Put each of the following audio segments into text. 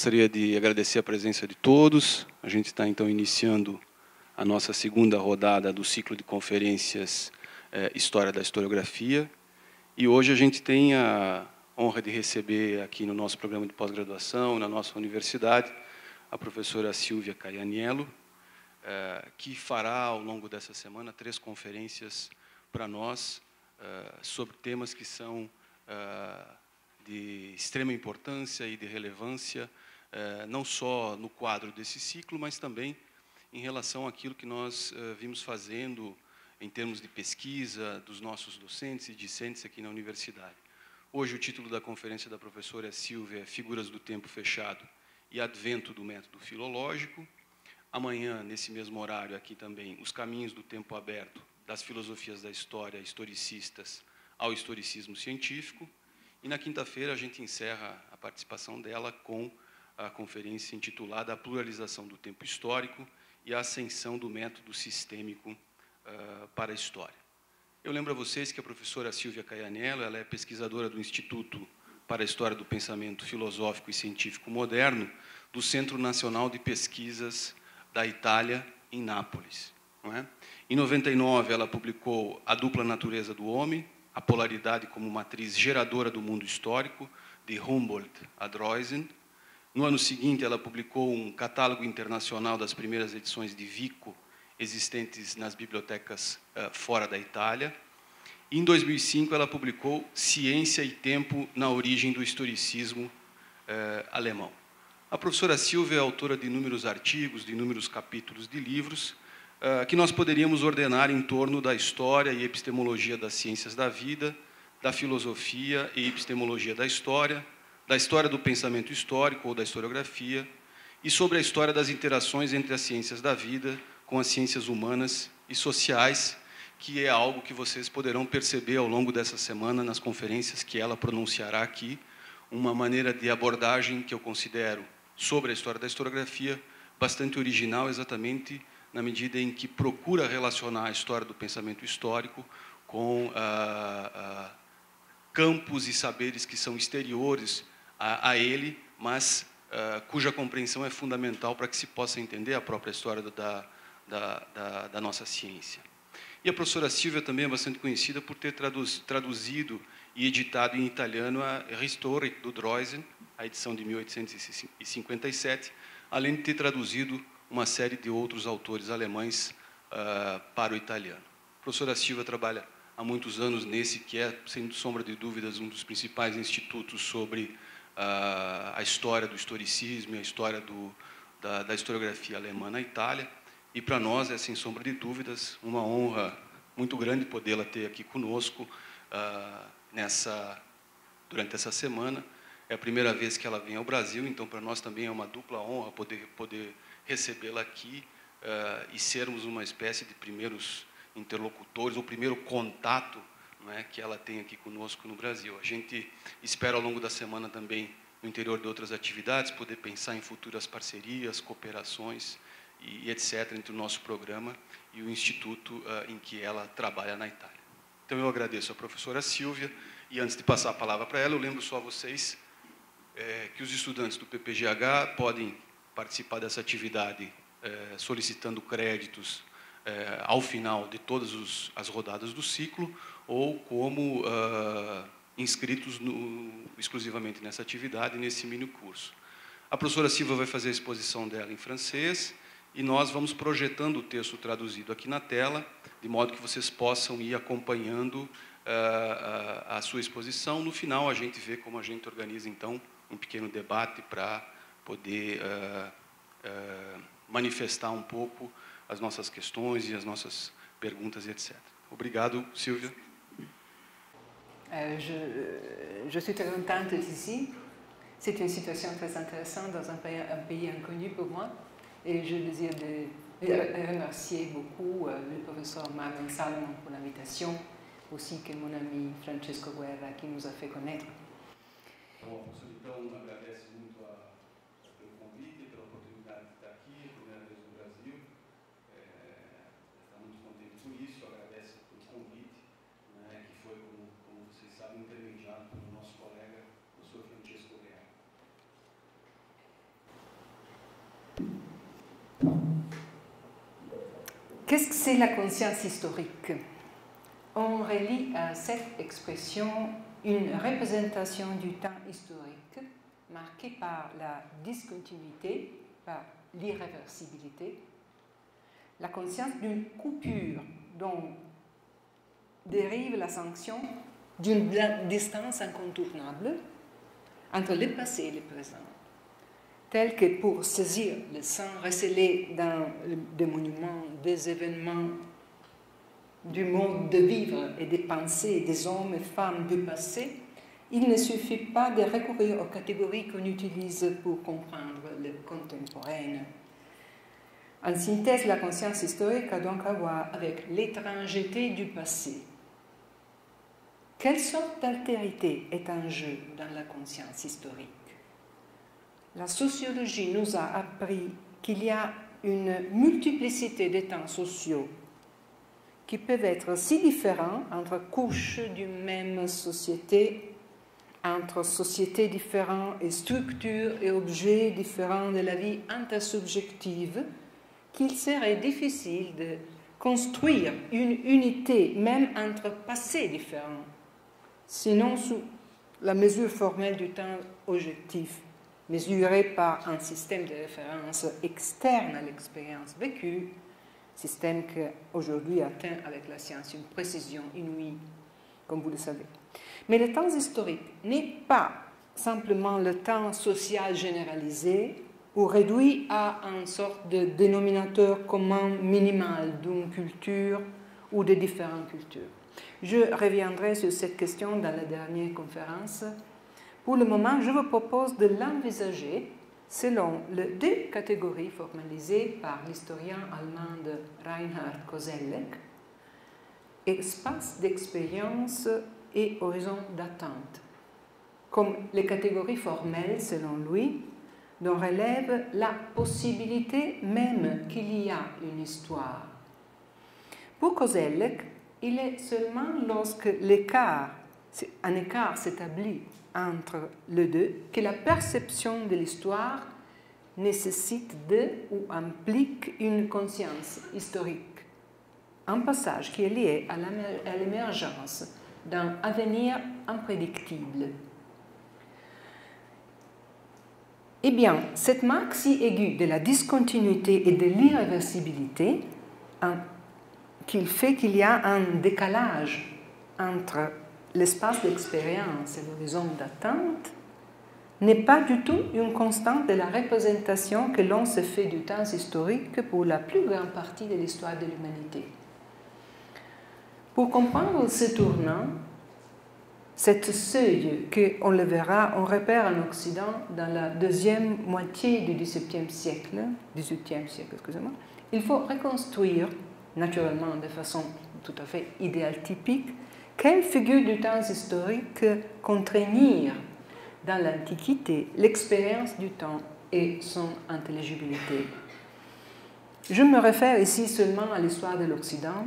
gostaria de agradecer a presença de todos. A gente está, então, iniciando a nossa segunda rodada do ciclo de conferências História da Historiografia. E hoje a gente tem a honra de receber aqui no nosso programa de pós-graduação, na nossa universidade, a professora Silvia Caianiello, que fará, ao longo dessa semana, 3 conferências para nós sobre temas que são de extrema importância e de relevância, não só no quadro desse ciclo, mas também em relação àquilo que nós vimos fazendo em termos de pesquisa dos nossos docentes e discentes aqui na universidade. Hoje o título da conferência da professora Silvia é Figuras do Tempo Fechado e Advento do Método Filológico. Amanhã, nesse mesmo horário aqui também, Os Caminhos do Tempo Aberto, das filosofias da história historicistas ao historicismo científico. E na quinta-feira a gente encerra a participação dela com a conferência intitulada A Pluralização do Tempo Histórico e a Ascensão do Método Sistêmico para a História. Eu lembro a vocês que a professora Silvia Caianiello, ela é pesquisadora do Instituto para a História do Pensamento Filosófico e Científico Moderno do Centro Nacional de Pesquisas da Itália, em Nápoles. Não é? Em 99, ela publicou A Dupla Natureza do Homem, a polaridade como matriz geradora do mundo histórico, de Humboldt a Droysen. No ano seguinte, ela publicou um catálogo internacional das primeiras edições de Vico, existentes nas bibliotecas fora da Itália. E, em 2005, ela publicou Ciência e Tempo na Origem do Historicismo Alemão. A professora Silvia é autora de inúmeros artigos, de inúmeros capítulos de livros, que nós poderíamos ordenar em torno da história e epistemologia das ciências da vida, da filosofia e epistemologia da história do pensamento histórico ou da historiografia, e sobre a história das interações entre as ciências da vida com as ciências humanas e sociais, que é algo que vocês poderão perceber ao longo dessa semana nas conferências que ela pronunciará aqui, uma maneira de abordagem que eu considero sobre a história da historiografia bastante original, exatamente na medida em que procura relacionar a história do pensamento histórico com campos e saberes que são exteriores a ele, mas cuja compreensão é fundamental para que se possa entender a própria história da nossa ciência. E a professora Silvia também é bastante conhecida por ter traduzido e editado em italiano a Historia do Droysen, a edição de 1857, além de ter traduzido uma série de outros autores alemães para o italiano. A professora Silvia trabalha há muitos anos nesse que é, sem sombra de dúvidas, um dos principais institutos sobre a história do historicismo e a história da historiografia alemã na Itália. E para nós é, sem sombra de dúvidas, uma honra muito grande podê-la ter aqui conosco durante essa semana. É a primeira vez que ela vem ao Brasil, então para nós também é uma dupla honra poder recebê-la aqui e sermos uma espécie de primeiros interlocutores, ou primeiro contato, não é, que ela tem aqui conosco no Brasil. A gente espera ao longo da semana também, no interior de outras atividades, poder pensar em futuras parcerias, cooperações e etc. entre o nosso programa e o instituto em que ela trabalha na Itália. Então eu agradeço à professora Silvia e antes de passar a palavra para ela, eu lembro só a vocês que os estudantes do PPGH podem participar dessa atividade solicitando créditos ao final de todas as rodadas do ciclo ou como inscritos exclusivamente nessa atividade, nesse mini curso. A professora Silvia vai fazer a exposição dela em francês e nós vamos projetando o texto traduzido aqui na tela, de modo que vocês possam ir acompanhando a sua exposição. No final, a gente vê como a gente organiza, então, um pequeno debate para poder manifestar um pouco as nossas questões e as nossas perguntas, etc. Obrigado, Silvia. Je suis très contente d'être ici. C'est une situation très intéressante dans un pays inconnu pour moi. Et je désire remercier beaucoup le professeur Marlon Salomon pour l'invitation, ainsi que mon ami Francesco Guerra qui nous a fait connaître. Então, a professora, então, agradece muito pelo convite e pela oportunidade de estar aqui, primeira vez no Brasil. Está muito contente por isso, agradece pelo convite, né, que foi, como vocês sabem, intermediado pelo nosso colega, o professor Francesco Guerra. Qu'est-ce que c'est la conscience historique? On relie à cette expression une représentation du temps historique marquée par la discontinuité, par l'irréversibilité, la conscience d'une coupure dont dérive la sanction d'une distance incontournable entre le passé et le présent, tel que pour saisir le sang recelé dans des monuments, des événements, du mode de vivre et des pensées des hommes et femmes du passé, il ne suffit pas de recourir aux catégories qu'on utilise pour comprendre le contemporain. En synthèse, la conscience historique a donc à voir avec l'étrangeté du passé. Quelle sorte d'altérité est en jeu dans la conscience historique? La sociologie nous a appris qu'il y a une multiplicité de temps sociaux qui peuvent être si différents entre couches d'une même société, entre sociétés différentes et structures et objets différents de la vie intersubjective, qu'il serait difficile de construire une unité même entre passés différents, sinon sous la mesure formelle du temps objectif, mesuré par un système de référence externe à l'expérience vécue, système qu'aujourd'hui atteint avec la science une précision inouïe, comme vous le savez. Mais le temps historique n'est pas simplement le temps social généralisé ou réduit à une sorte de dénominateur commun minimal d'une culture ou de différentes cultures. Je reviendrai sur cette question dans la dernière conférence. Pour le moment, je vous propose de l'envisager selon les deux catégories formalisées par l'historien allemand Reinhard Koselleck, espace d'expérience et horizon d'attente, comme les catégories formelles, selon lui, dont relève la possibilité même qu'il y a une histoire. Pour Koselleck, il est seulement lorsque un écart s'établit entre les deux que la perception de l'histoire nécessite ou implique une conscience historique, un passage qui est lié à l'émergence d'un avenir imprédictible. Eh bien, cette marque si aiguë de la discontinuité et de l'irréversibilité qu'il fait qu'il y a un décalage entre l'espace d'expérience et l'horizon d'attente n'est pas du tout une constante de la représentation que l'on se fait du temps historique pour la plus grande partie de l'histoire de l'humanité. Pour comprendre ce tournant, cette seuil qu'on le verra, on repère en Occident dans la deuxième moitié du XVIIIe siècle, il faut reconstruire, naturellement de façon tout à fait idéale typique, quelle figure du temps historique contraignir dans l'Antiquité l'expérience du temps et son intelligibilité. Je me réfère ici seulement à l'histoire de l'Occident,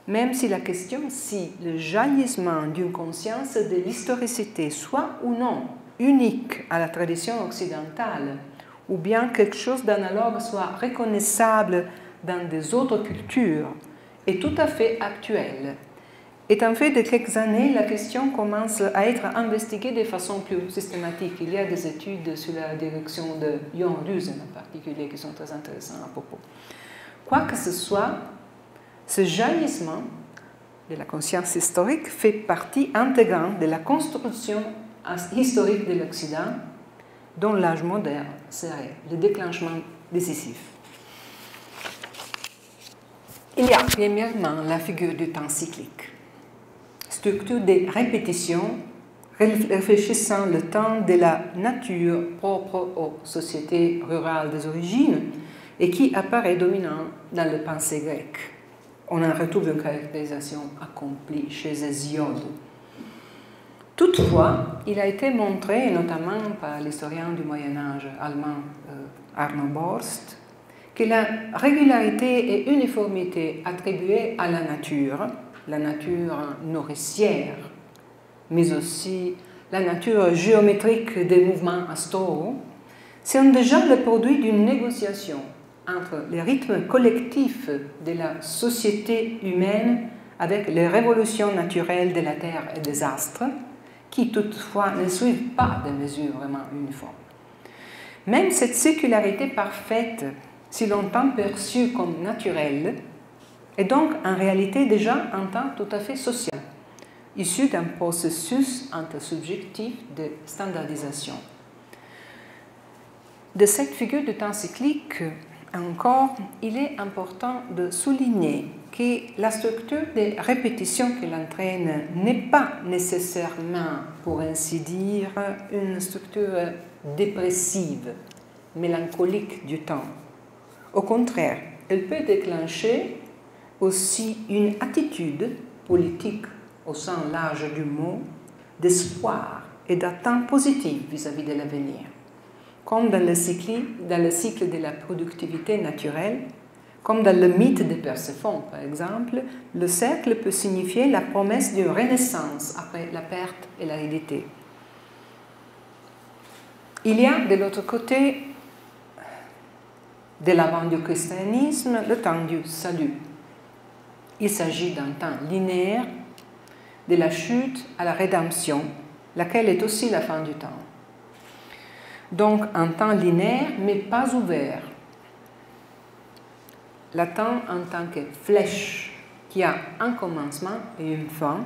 même si la question si le jaillissement d'une conscience de l'historicité soit ou non unique à la tradition occidentale, ou bien quelque chose d'analogue soit reconnaissable dans des autres cultures, est tout à fait actuelle. Et en fait, de quelques années, la question commence à être investiguée de façon plus systématique. Il y a des études sous la direction de Jon Rüsen en particulier qui sont très intéressantes à propos. Quoi que ce soit, ce jaillissement de la conscience historique fait partie intégrante de la construction historique de l'Occident, dont l'âge moderne serait le déclenchement décisif. Il y a premièrement la figure du temps cyclique, structure des répétitions réfléchissant le temps de la nature propre aux sociétés rurales des origines et qui apparaît dominant dans le pensée grec. On en retrouve une caractérisation accomplie chez Hésiode. Toutefois, il a été montré, notamment par l'historien du Moyen-Âge allemand Arno Borst, que la régularité et uniformité attribuées à la nature nourricière, mais aussi la nature géométrique des mouvements astraux, sont déjà le produit d'une négociation entre les rythmes collectifs de la société humaine avec les révolutions naturelles de la Terre et des astres, qui toutefois ne suivent pas de mesures vraiment uniformes. Même cette sécularité parfaite, si longtemps perçue comme naturelle, est donc en réalité déjà un temps tout à fait social, issu d'un processus intersubjectif de standardisation. De cette figure de temps cyclique, encore, il est important de souligner que la structure des répétitions qu'elle entraîne n'est pas nécessairement, pour ainsi dire, une structure dépressive, mélancolique du temps. Au contraire, elle peut déclencher aussi une attitude politique au sens large du mot, d'espoir et d'attente positive vis-à-vis de l'avenir. Comme dans le cycle de la productivité naturelle, comme dans le mythe de Perséphone, par exemple, le cercle peut signifier la promesse d'une renaissance après la perte et l'aridité. Il y a de l'autre côté, de l'avant du christianisme, le temps du salut. Il s'agit d'un temps linéaire, de la chute à la rédemption, laquelle est aussi la fin du temps. Donc un temps linéaire, mais pas ouvert. Le temps en tant que flèche qui a un commencement et une fin,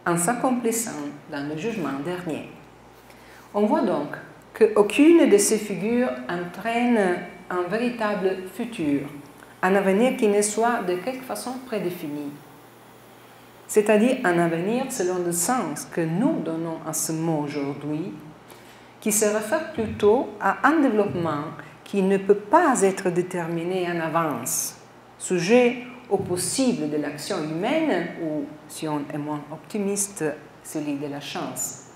en s'accomplissant dans le jugement dernier. On voit donc qu'aucune de ces figures entraîne un véritable futur, un avenir qui ne soit de quelque façon prédéfini. C'est-à-dire un avenir selon le sens que nous donnons à ce mot aujourd'hui, qui se réfère plutôt à un développement qui ne peut pas être déterminé en avance, sujet au possible de l'action humaine ou, si on est moins optimiste, celui de la chance.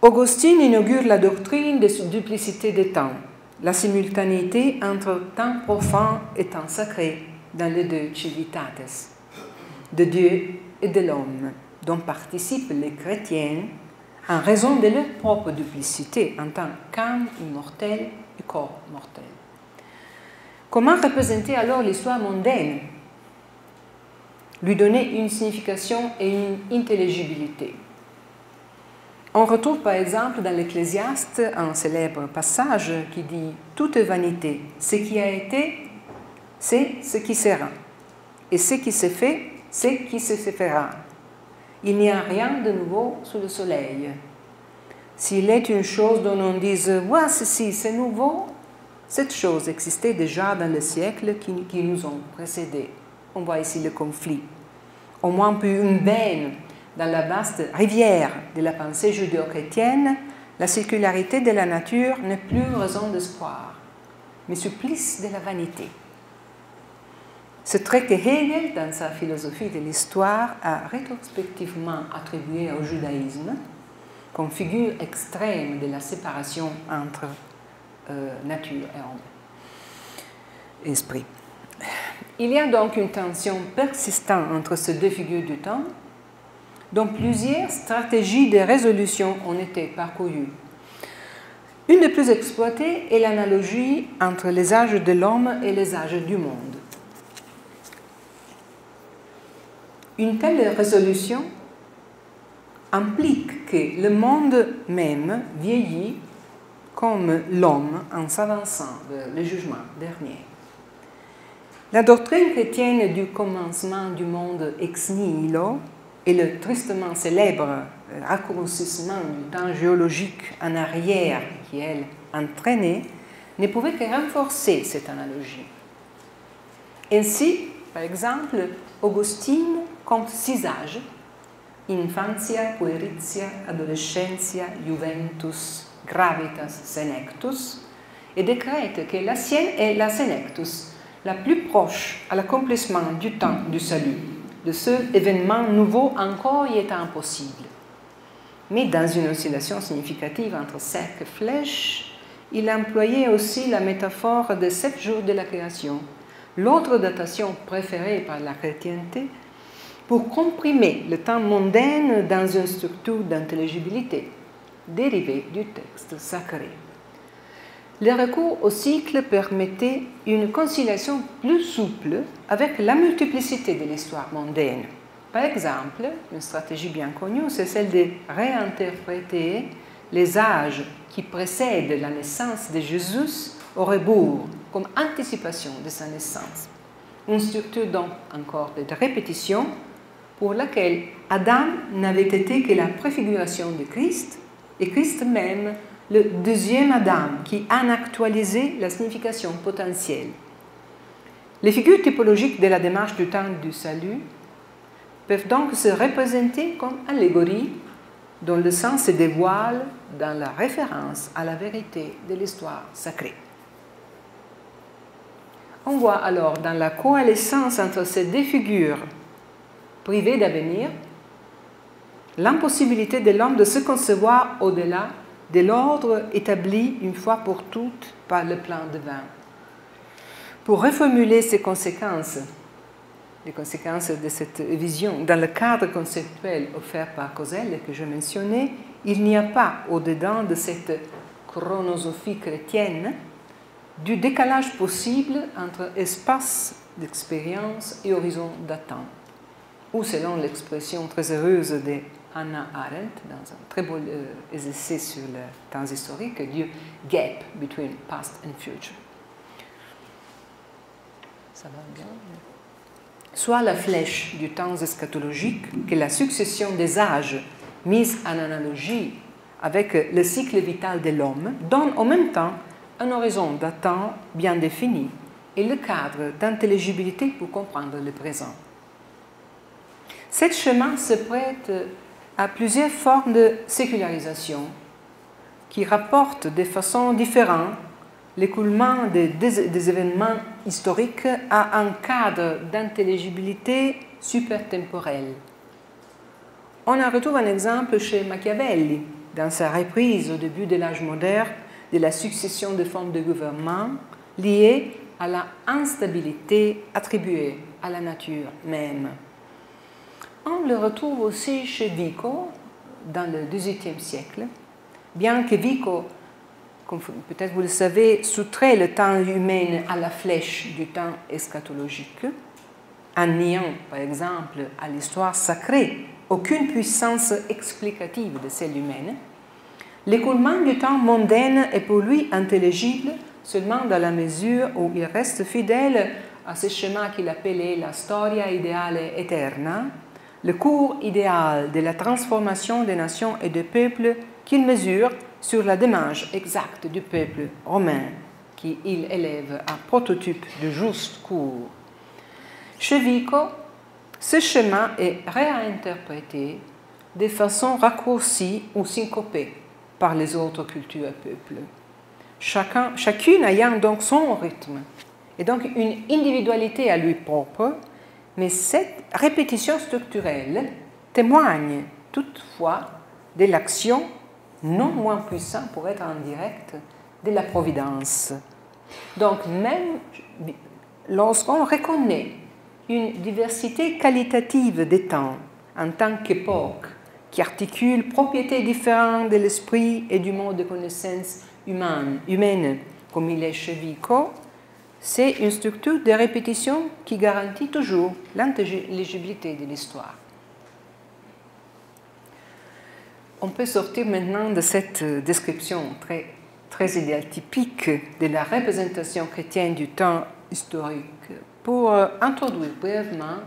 Augustine inaugure la doctrine de duplicité des temps, la simultanéité entre temps profane et temps sacré dans les deux civitates, de Dieu et de l'homme, dont participent les chrétiens en raison de leur propre duplicité en tant qu'âme immortelle et corps mortel. Comment représenter alors l'histoire mondaine? Lui donner une signification et une intelligibilité. On retrouve par exemple dans l'Ecclésiaste un célèbre passage qui dit « Toute vanité, ce qui a été, c'est ce qui sera, et ce qui s'est fait, c'est ce qui se fera. Il n'y a rien de nouveau sous le soleil. S'il est une chose dont on dise « Voilà ceci, c'est nouveau », cette chose existait déjà dans les siècles qui nous ont précédés. On voit ici le conflit. Au moins plus une veine dans la vaste rivière de la pensée judéo-chrétienne, la circularité de la nature n'est plus raison d'espoir, mais supplice de la vanité. Ce trait que Hegel, dans sa philosophie de l'histoire, a rétrospectivement attribué au judaïsme comme figure extrême de la séparation entre nature et homme, esprit. Il y a donc une tension persistante entre ces deux figures du temps, dont plusieurs stratégies de résolution ont été parcourues. Une des plus exploitées est l'analogie entre les âges de l'homme et les âges du monde. Une telle résolution implique que le monde même vieillit comme l'homme en s'avançant vers le jugement dernier. La doctrine chrétienne du commencement du monde ex nihilo et le tristement célèbre raccourcissement du temps géologique en arrière qui, elle, entraînait, ne pouvait que renforcer cette analogie. Ainsi, par exemple, Augustine compte 6 âges, infantia, pueritia, adolescentia, juventus, gravitas, senectus, et décrète que la sienne est la senectus, la plus proche à l'accomplissement du temps du salut, de ce événement nouveau encore y étant possible. Mais dans une oscillation significative entre cercle et flèche, il employait aussi la métaphore des 7 jours de la création, l'autre datation préférée par la chrétienté, pour comprimer le temps mondain dans une structure d'intelligibilité dérivée du texte sacré. le recours au cycle permettait une conciliation plus souple avec la multiplicité de l'histoire mondaine. Par exemple, une stratégie bien connue, c'est celle de réinterpréter les âges qui précèdent la naissance de Jésus au rebours, comme anticipation de sa naissance. Une structure donc encore de répétition pour laquelle Adam n'avait été que la préfiguration de Christ, et Christ même le deuxième Adam qui en actualisait la signification potentielle. Les figures typologiques de la démarche du temps du salut peuvent donc se représenter comme allégories dont le sens se dévoile dans la référence à la vérité de l'histoire sacrée. On voit alors dans la coalescence entre ces deux figures privées d'avenir l'impossibilité de l'homme de se concevoir au-delà de l'ordre établi une fois pour toutes par le plan divin. Pour reformuler ces conséquences, les conséquences de cette vision dans le cadre conceptuel offert par Koselleck que je mentionnais, il n'y a pas au-dedans de cette chronosophie chrétienne du décalage possible entre espace d'expérience et horizon d'attente, ou selon l'expression très heureuse de Hannah Arendt, dans un très beau essai sur le temps historique, du gap between past and future. Ça va bien? Soit la flèche du temps eschatologique que la succession des âges mise en analogie avec le cycle vital de l'homme donne en même temps un horizon d'attente bien défini et le cadre d'intelligibilité pour comprendre le présent. Ce chemin se prête à plusieurs formes de sécularisation qui rapportent de façon différente l'écoulement des événements historiques à un cadre d'intelligibilité supertemporelle. On en retrouve un exemple chez Machiavelli, dans sa reprise au début de l'âge moderne de la succession de formes de gouvernement liées à la instabilité attribuée à la nature même. On le retrouve aussi chez Vico, dans le XVIIIe siècle, bien que Vico, comme peut-être vous le savez, soustrait le temps humain à la flèche du temps eschatologique, en niant, par exemple, à l'histoire sacrée aucune puissance explicative de celle humaine. L'écoulement du temps mondain est pour lui intelligible seulement dans la mesure où il reste fidèle à ce schéma qu'il appelait la storia ideale eterna, le cours idéal de la transformation des nations et des peuples qu'il mesure sur la démarche exacte du peuple romain, qu'il élève à prototype de juste cours. Chez Vico, ce schéma est réinterprété de façon raccourcie ou syncopée par les autres cultures et peuples, chacune ayant donc son rythme et donc une individualité à lui propre, mais cette répétition structurelle témoigne toutefois de l'action non moins puissante pour être en direct de la providence. Donc même lorsqu'on reconnaît une diversité qualitative des temps en tant qu'époque qui articule propriétés différentes de l'esprit et du mode de connaissance humaine comme il est chez Vico, c'est une structure de répétition qui garantit toujours l'intelligibilité de l'histoire. On peut sortir maintenant de cette description très idéaltypique de la représentation chrétienne du temps historique pour introduire brièvement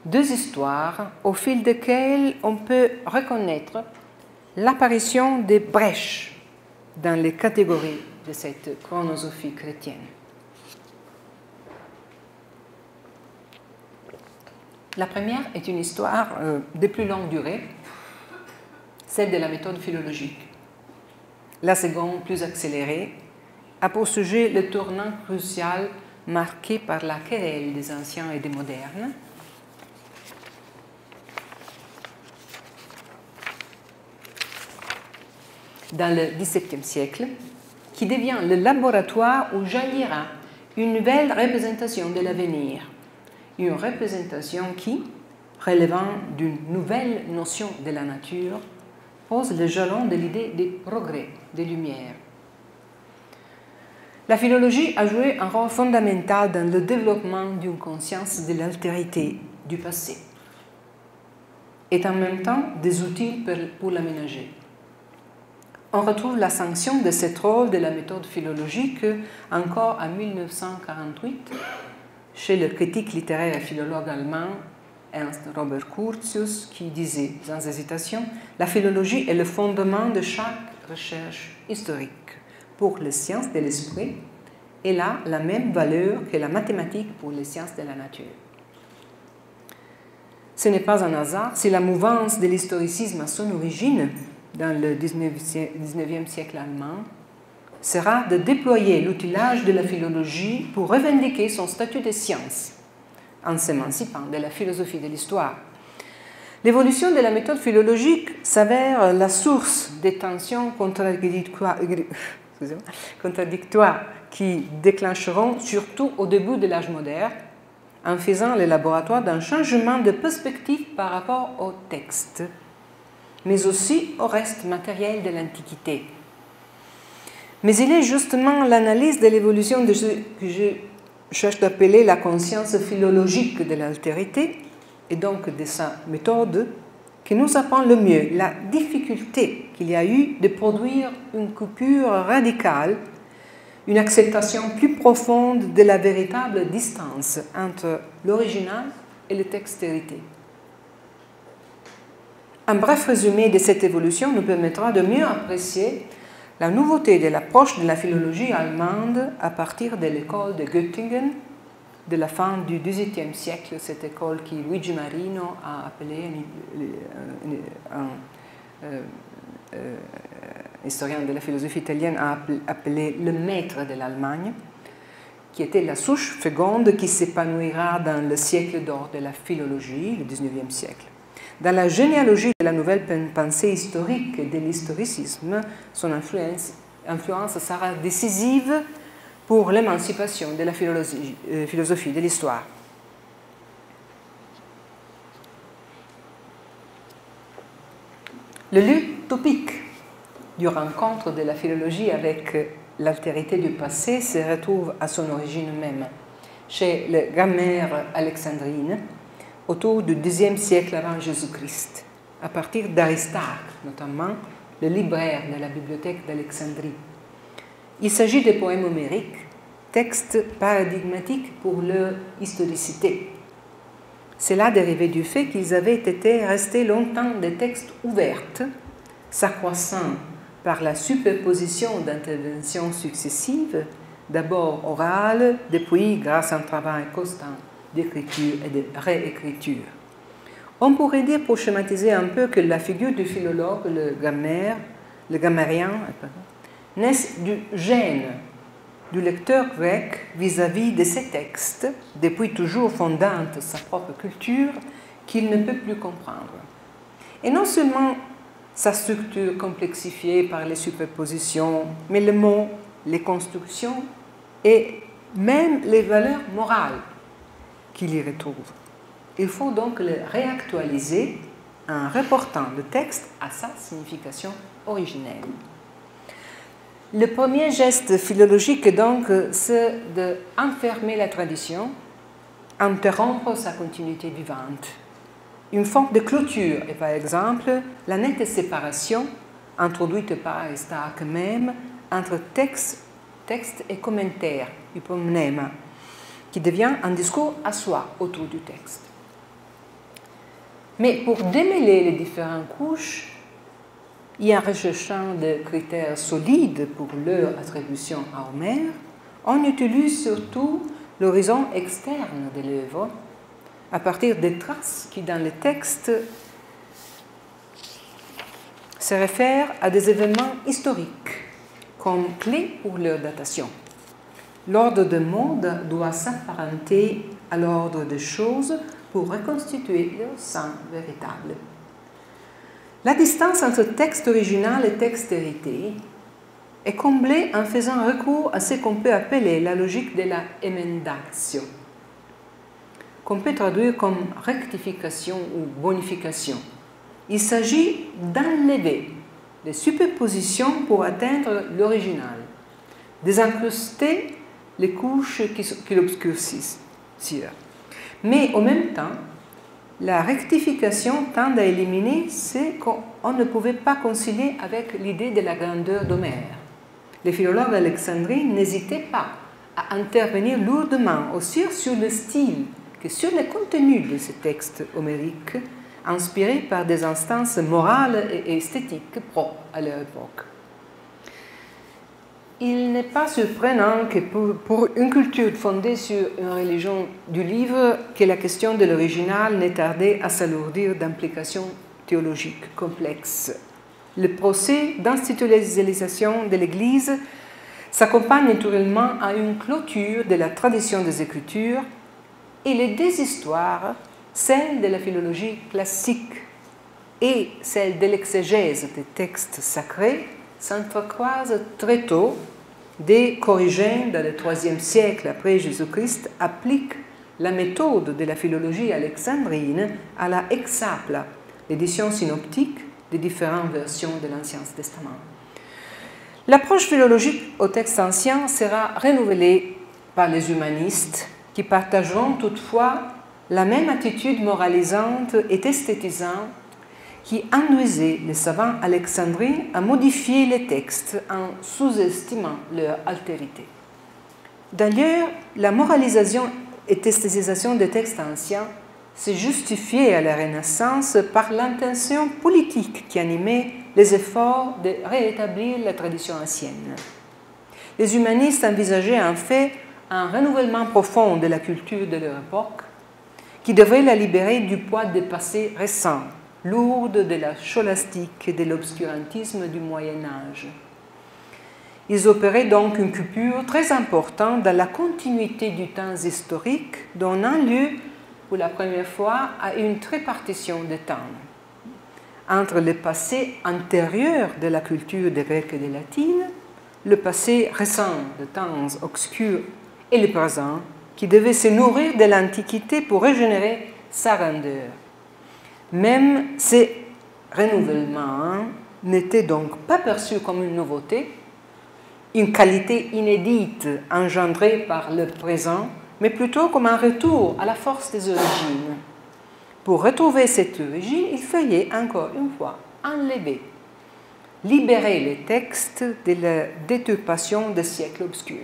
deux histoires au fil desquelles on peut reconnaître l'apparition des brèches dans les catégories de cette chronosophie chrétienne. La première est une histoire de plus longue durée, celle de la méthode philologique. La seconde, plus accélérée, a pour sujet le tournant crucial marqué par la querelle des anciens et des modernes. Dans le XVIIe siècle, qui devient le laboratoire où jaillira une nouvelle représentation de l'avenir, une représentation qui, relevant d'une nouvelle notion de la nature, pose le jalon de l'idée des progrès, des lumières. La philologie a joué un rôle fondamental dans le développement d'une conscience de l'altérité du passé et en même temps des outils pour l'aménager. On retrouve la sanction de ce rôle de la méthode philologique encore en 1948 chez le critique littéraire et philologue allemand Ernst Robert Curtius qui disait sans hésitation « La philologie est le fondement de chaque recherche historique. Pour les sciences de l'esprit, elle a la même valeur que la mathématique pour les sciences de la nature. » Ce n'est pas un hasard si la mouvance de l'historicisme à son origine dans le 19e siècle allemand sera de déployer l'outillage de la philologie pour revendiquer son statut de science en s'émancipant de la philosophie de l'histoire. L'évolution de la méthode philologique s'avère la source des tensions contradictoires qui déclencheront surtout au début de l'âge moderne en faisant le laboratoire d'un changement de perspective par rapport au texte, mais aussi au reste matériel de l'Antiquité. Mais il est justement l'analyse de l'évolution de ce que je cherche d'appeler la conscience philologique de l'altérité, et donc de sa méthode, qui nous apprend le mieux la difficulté qu'il y a eu de produire une coupure radicale, une acceptation plus profonde de la véritable distance entre l'original et le texte hérité. Un bref résumé de cette évolution nous permettra de mieux apprécier la nouveauté de l'approche de la philologie allemande à partir de l'école de Göttingen de la fin du XVIIIe siècle, cette école qui Luigi Marino a appelée, un historien de la philosophie italienne a appelé le maître de l'Allemagne, qui était la souche féconde qui s'épanouira dans le siècle d'or de la philologie, le XIXe siècle. Dans la généalogie de la nouvelle pensée historique et de l'historicisme, son influence sera décisive pour l'émancipation de la philosophie de l'histoire. Le lieu topique du rencontre de la philologie avec l'altérité du passé se retrouve à son origine même, chez les grammaires alexandrines, autour du Xe siècle avant Jésus-Christ, à partir d'Aristarque, notamment le libraire de la bibliothèque d'Alexandrie. Il s'agit de poèmes homériques, textes paradigmatiques pour leur historicité. Cela dérivait du fait qu'ils avaient été restés longtemps des textes ouverts, s'accroissant par la superposition d'interventions successives, d'abord orales, depuis grâce à un travail constant d'écriture et de réécriture. On pourrait dire, pour schématiser un peu, que la figure du philologue, le grammairien, naît du gêne du lecteur grec vis-à-vis de ces textes, depuis toujours fondant sa propre culture, qu'il ne peut plus comprendre. Et non seulement sa structure complexifiée par les superpositions, mais le mot, les constructions et même les valeurs morales qu'il y retrouve. Il faut donc le réactualiser en reportant le texte à sa signification originelle. Le premier geste philologique est donc d'enfermer la tradition, interrompre sa continuité vivante. Une forme de clôture est par exemple la nette séparation, introduite par Aristarque même, entre texte et commentaire, hypomnème, qui devient un discours à soi autour du texte. Mais pour démêler les différentes couches, et en recherchant des critères solides pour leur attribution à Homère, on utilise surtout l'horizon externe de l'œuvre, à partir des traces qui, dans le texte, se réfèrent à des événements historiques, comme clés pour leur datation. L'ordre des mondes doit s'apparenter à l'ordre des choses pour reconstituer leur sein véritable. La distance entre texte original et texte hérité est comblée en faisant recours à ce qu'on peut appeler la logique de la emendatio, qu'on peut traduire comme rectification ou bonification. Il s'agit d'enlever les superpositions pour atteindre l'original, désincruster les couches qui l'obscurcissent. Mais en même temps, la rectification tend à éliminer ce qu'on ne pouvait pas concilier avec l'idée de la grandeur d'Homère. Les philologues d'Alexandrie n'hésitaient pas à intervenir lourdement aussi sur le style que sur le contenu de ces textes homériques, inspirés par des instances morales et esthétiques propres à leur époque. Il n'est pas surprenant que pour une culture fondée sur une religion du livre, que la question de l'original n'ait tardé à s'alourdir d'implications théologiques complexes. Le procès d'institutionnalisation de l'Église s'accompagne naturellement à une clôture de la tradition des Écritures et les deux histoires, celle de la philologie classique et celle de l'exégèse des textes sacrés, s'entrecroisent très tôt. Dès qu'Origène, dans le IIIe siècle après Jésus-Christ, applique la méthode de la philologie alexandrine à la Hexapla, l'édition synoptique des différentes versions de l'Ancien Testament. L'approche philologique au texte ancien sera renouvelée par les humanistes, qui partageront toutefois la même attitude moralisante et esthétisante qui induisait les savants alexandrins à modifier les textes en sous-estimant leur altérité. D'ailleurs, la moralisation et esthétisation des textes anciens s'est justifiée à la Renaissance par l'intention politique qui animait les efforts de rétablir la tradition ancienne. Les humanistes envisageaient en fait un renouvellement profond de la culture de leur époque qui devrait la libérer du poids des passés récents, lourde de la scholastique et de l'obscurantisme du Moyen-Âge. Ils opéraient donc une coupure très importante dans la continuité du temps historique, donnant lieu pour la première fois à une trépartition de temps entre le passé antérieur de la culture des Grecs et des Latines, le passé récent de temps obscurs et le présent qui devait se nourrir de l'Antiquité pour régénérer sa grandeur. Même ces renouvellements n'étaient donc pas perçus comme une nouveauté, une qualité inédite engendrée par le présent, mais plutôt comme un retour à la force des origines. Pour retrouver cette origine, il fallait encore une fois enlever, libérer les textes de la déturpation des siècles obscurs.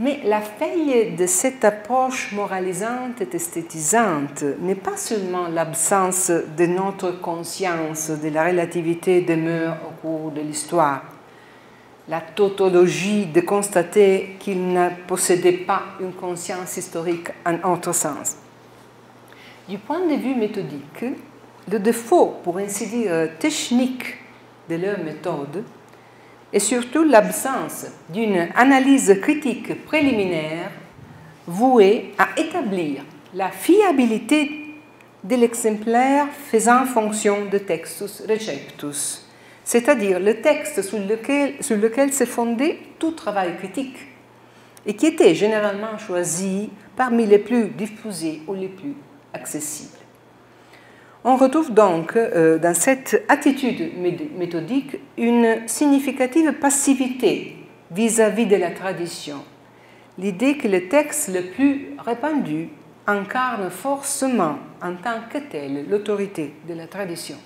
Mais la faille de cette approche moralisante et esthétisante n'est pas seulement l'absence de notre conscience de la relativité des mœurs au cours de l'histoire, la tautologie de constater qu'il ne possédait pas une conscience historique en autre sens. Du point de vue méthodique, le défaut, pour ainsi dire, technique de leur méthode et surtout l'absence d'une analyse critique préliminaire vouée à établir la fiabilité de l'exemplaire faisant fonction de textus receptus, c'est-à-dire le texte sur lequel s'est fondé tout travail critique et qui était généralement choisi parmi les plus diffusés ou les plus accessibles. On retrouve donc dans cette attitude méthodique une significative passivité vis-à-vis de la tradition. L'idée que le texte le plus répandu incarne forcément en tant que tel l'autorité de la tradition.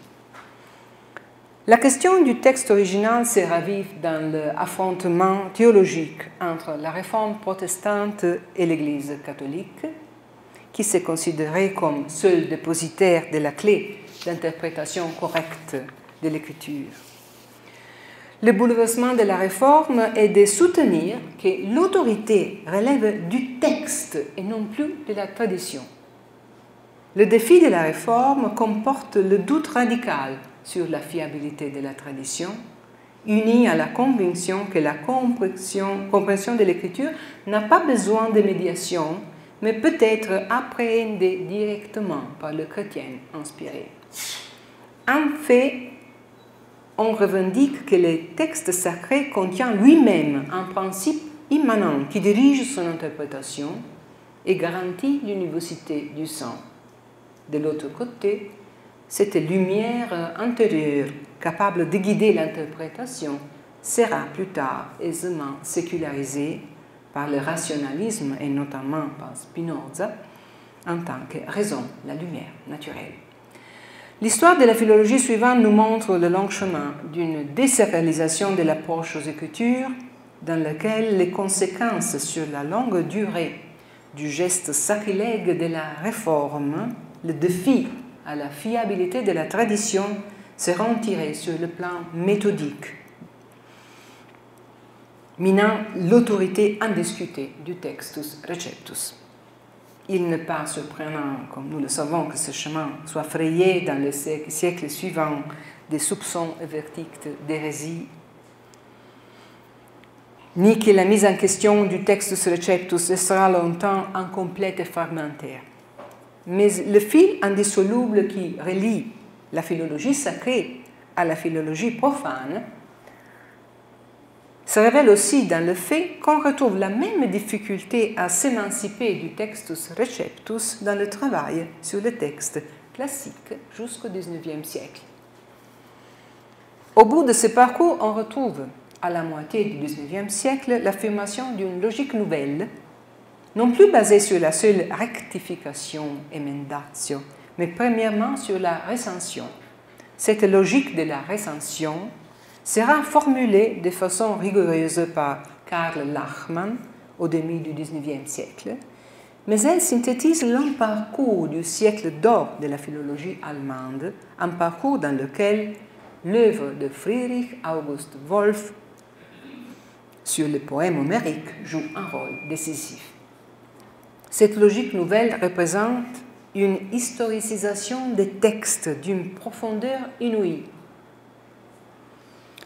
La question du texte original se ravive dans l'affrontement théologique entre la réforme protestante et l'Église catholique, qui s'est considéré comme seul dépositaire de la clé d'interprétation correcte de l'écriture. Le bouleversement de la réforme est de soutenir que l'autorité relève du texte et non plus de la tradition. Le défi de la réforme comporte le doute radical sur la fiabilité de la tradition, uni à la conviction que la compréhension de l'écriture n'a pas besoin de médiation, mais peut être appréhendé directement par le chrétien inspiré. En fait, on revendique que le texte sacré contient lui-même un principe immanent qui dirige son interprétation et garantit l'universalité du sens. De l'autre côté, cette lumière intérieure capable de guider l'interprétation sera plus tard aisément sécularisé par le rationalisme et notamment par Spinoza en tant que raison, la lumière naturelle. L'histoire de la philologie suivante nous montre le long chemin d'une désacralisation de l'approche aux écritures dans lequel les conséquences sur la longue durée du geste sacrilège de la réforme, le défi à la fiabilité de la tradition, seront tirées sur le plan méthodique, minant l'autorité indiscutée du textus receptus. Il n'est pas surprenant, comme nous le savons, que ce chemin soit frayé dans le siècle suivant des soupçons et verdicts d'hérésie, ni que la mise en question du textus receptus sera longtemps incomplète et fragmentaire. Mais le fil indissoluble qui relie la philologie sacrée à la philologie profane se révèle aussi dans le fait qu'on retrouve la même difficulté à s'émanciper du textus receptus dans le travail sur le texte classique jusqu'au XIXe siècle. Au bout de ce parcours, on retrouve à la moitié du XIXe siècle l'affirmation d'une logique nouvelle, non plus basée sur la seule rectification emendatio, mais premièrement sur la recension. Cette logique de la recension sera formulée de façon rigoureuse par Karl Lachmann au début du XIXe siècle, mais elle synthétise long parcours du siècle d'or de la philologie allemande, un parcours dans lequel l'œuvre de Friedrich August Wolff sur le poème homérique joue un rôle décisif. Cette logique nouvelle représente une historicisation des textes d'une profondeur inouïe.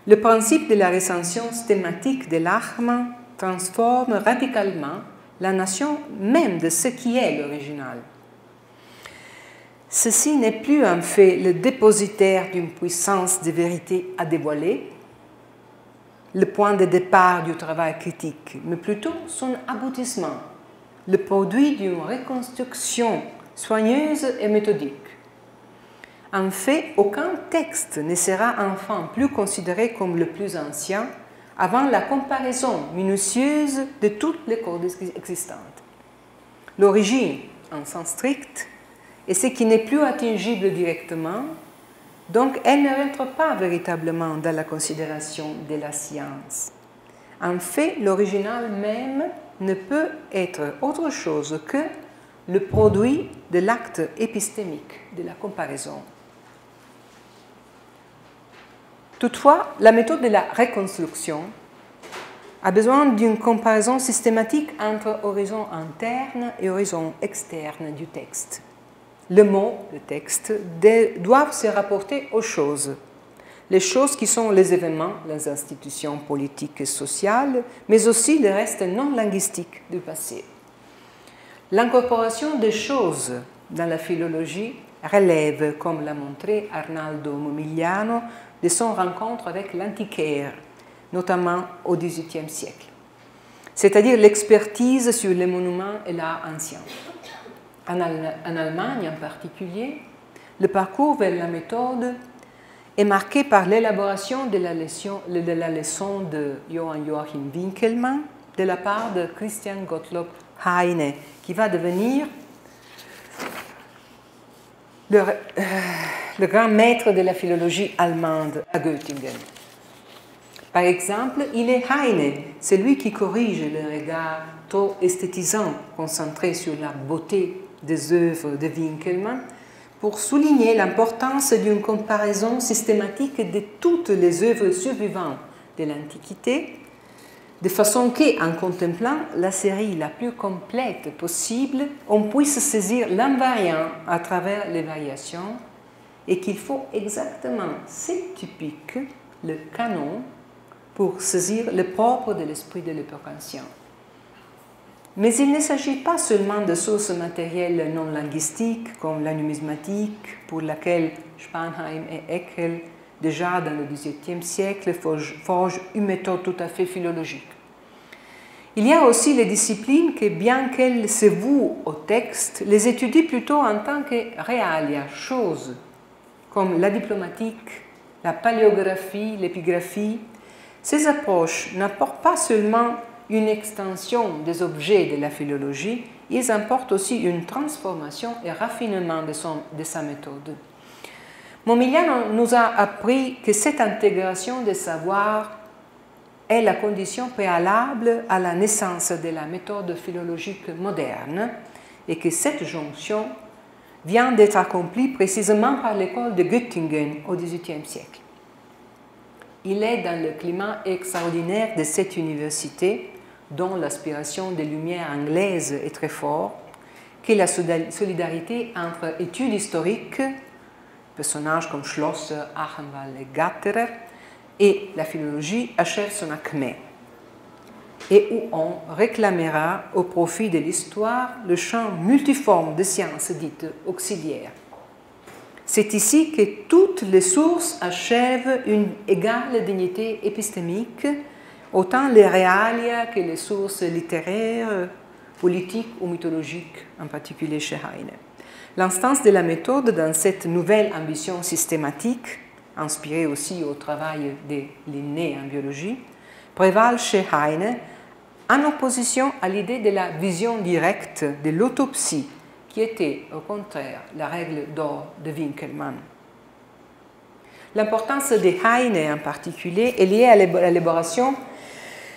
Le principe de la recension thématique de Lachmann transforme radicalement la notion même de ce qui est l'original. Ceci n'est plus en fait le dépositaire d'une puissance de vérité à dévoiler, le point de départ du travail critique, mais plutôt son aboutissement, le produit d'une reconstruction soigneuse et méthodique. En fait, aucun texte ne sera enfin plus considéré comme le plus ancien avant la comparaison minutieuse de toutes les codes existantes. L'origine, en sens strict, est ce qui n'est plus attingible directement, donc elle ne rentre pas véritablement dans la considération de la science. En fait, l'original même ne peut être autre chose que le produit de l'acte épistémique de la comparaison. Toutefois, la méthode de la reconstruction a besoin d'une comparaison systématique entre horizon interne et horizon externe du texte. Le mot, le texte, doivent se rapporter aux choses. Les choses qui sont les événements, les institutions politiques et sociales, mais aussi le reste non linguistique du passé. L'incorporation des choses dans la philologie relève, comme l'a montré Arnaldo Momigliano, de son rencontre avec l'antiquaire, notamment au XVIIIe siècle, c'est-à-dire l'expertise sur les monuments et l'art ancien. En Allemagne en particulier, le parcours vers la méthode est marqué par l'élaboration de la leçon de Johann Joachim Winckelmann de la part de Christian Gottlob Heine, qui va devenir le grand maître de la philologie allemande à Göttingen. Par exemple, il est Heine, celui qui corrige le regard trop esthétisant concentré sur la beauté des œuvres de Winckelmann pour souligner l'importance d'une comparaison systématique de toutes les œuvres survivantes de l'Antiquité, de façon qu'en contemplant la série la plus complète possible, on puisse saisir l'invariant à travers les variations et qu'il faut exactement c'est typique, le canon, pour saisir le propre de l'esprit de l'époque ancienne. Mais il ne s'agit pas seulement de sources matérielles non linguistiques comme la numismatique, pour laquelle Spanheim et Haeckel, déjà dans le XVIIIe siècle, forgent une méthode tout à fait philologique. Il y a aussi les disciplines que, bien qu'elles se vouent au texte, les étudient plutôt en tant que realia, choses, comme la diplomatique, la paléographie, l'épigraphie, Ces approches n'apportent pas seulement une extension des objets de la philologie, ils apportent aussi une transformation et raffinement de sa méthode. Montmillian nous a appris que cette intégration des savoirs est la condition préalable à la naissance de la méthode philologique moderne et que cette jonction vient d'être accomplie précisément par l'école de Göttingen au XVIIIe siècle. Il est dans le climat extraordinaire de cette université, dont l'aspiration des Lumières anglaises est très forte, que la solidarité entre études historiques, personnages comme Schlosser, Achenwald et Gatterer, et la philologie achève son acmé, et où on réclamera au profit de l'histoire le champ multiforme de sciences dites auxiliaires. C'est ici que toutes les sources achèvent une égale dignité épistémique, autant les réalia que les sources littéraires, politiques ou mythologiques, en particulier chez Heine. L'instance de la méthode dans cette nouvelle ambition systématique, inspirée aussi au travail de Linné en biologie, prévalent chez Heine en opposition à l'idée de la vision directe de l'autopsie, qui était au contraire la règle d'or de Winkelmann. L'importance de Heine en particulier est liée à l'élaboration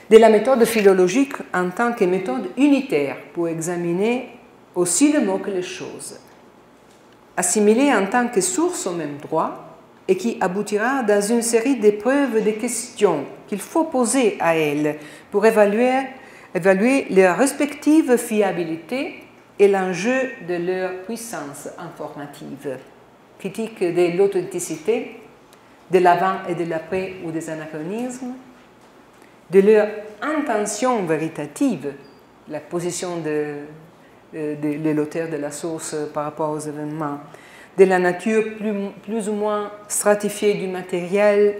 de la méthode philologique en tant que méthode unitaire pour examiner aussi le mot que les choses, assimilée en tant que source au même droit et qui aboutira dans une série d'épreuves et de questions qu'il faut poser à elles pour évaluer leur respective fiabilité et l'enjeu de leur puissance informative. Critique de l'authenticité, de l'avant et de l'après ou des anachronismes, de leur intention véritative, la position de l'auteur de la source par rapport aux événements, de la nature plus ou moins stratifiée du matériel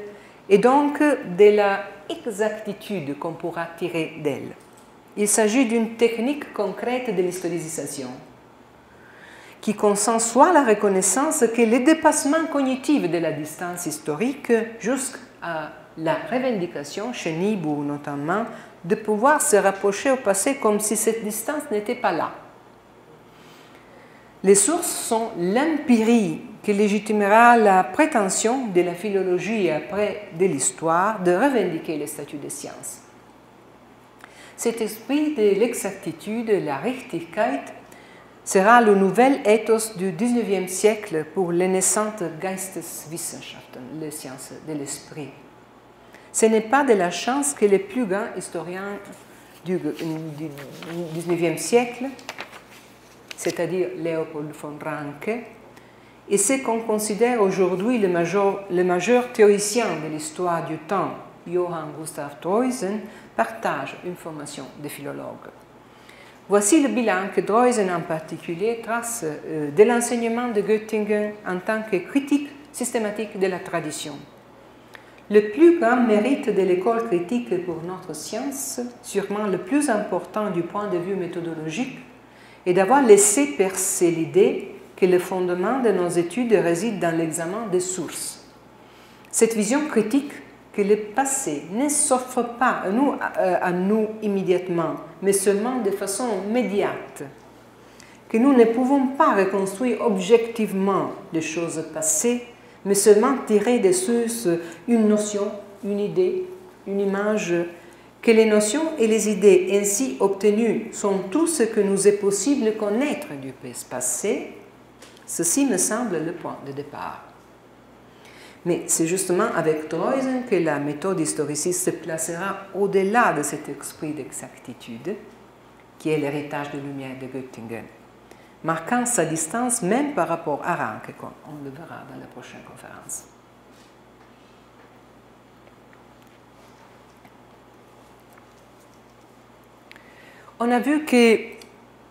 et donc de la exactitude qu'on pourra tirer d'elle. Il s'agit d'une technique concrète de l'historicisation qui consent soit la reconnaissance que le dépassement cognitif de la distance historique jusqu'à la revendication, chez Niebuhr notamment, de pouvoir se rapprocher au passé comme si cette distance n'était pas là. Les sources sont l'empirie qui légitimera la prétention de la philologie et après de l'histoire de revendiquer le statut de science. Cet esprit de l'exactitude, la Richtigkeit, sera le nouvel ethos du XIXe siècle pour les naissantes Geisteswissenschaften, les sciences de l'esprit. Ce n'est pas de la chance que les plus grands historiens du XIXe siècle, c'est-à-dire Leopold von Ranke, et ce qu'on considère aujourd'hui le majeur théoricien de l'histoire du temps, Johann Gustav Droysen, partagent une formation de philologue. Voici le bilan que Droysen en particulier trace de l'enseignement de Göttingen en tant que critique systématique de la tradition. Le plus grand mérite de l'école critique pour notre science, sûrement le plus important du point de vue méthodologique, est d'avoir laissé percer l'idée que le fondement de nos études réside dans l'examen des sources. Cette vision critique que le passé ne s'offre pas à nous immédiatement, mais seulement de façon immédiate, que nous ne pouvons pas reconstruire objectivement les choses passées, mais seulement tirer des sources une notion, une idée, une image, que les notions et les idées ainsi obtenues sont tout ce que nous est possible de connaître du passé, ceci me semble le point de départ. Mais c'est justement avec Droysen que la méthode historiciste se placera au-delà de cet esprit d'exactitude, qui est l'héritage de Lumière de Göttingen, marquant sa distance même par rapport à Ranke, comme on le verra dans la prochaine conférence. On a vu que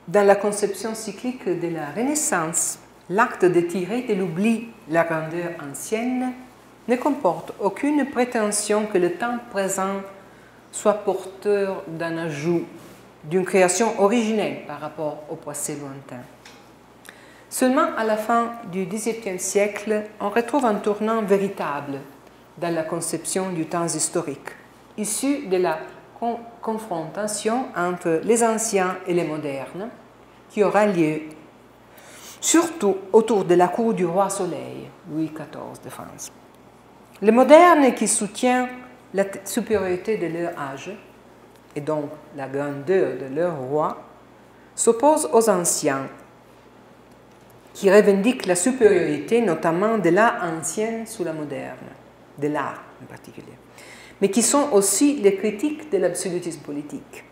dans la conception cyclique de la Renaissance, l'acte de tirer de l'oubli la grandeur ancienne ne comporte aucune prétention que le temps présent soit porteur d'un ajout, d'une création originelle par rapport au passé lointain. Seulement à la fin du XVIIIe siècle, on retrouve un tournant véritable dans la conception du temps historique, issu de la confrontation entre les anciens et les modernes, qui aura lieu surtout autour de la cour du roi Soleil, Louis XIV de France. Les modernes qui soutiennent la supériorité de leur âge, et donc la grandeur de leur roi, s'opposent aux anciens, qui revendiquent la supériorité notamment de l'art ancien sous la moderne, de l'art en particulier, mais qui sont aussi les critiques de l'absolutisme politique.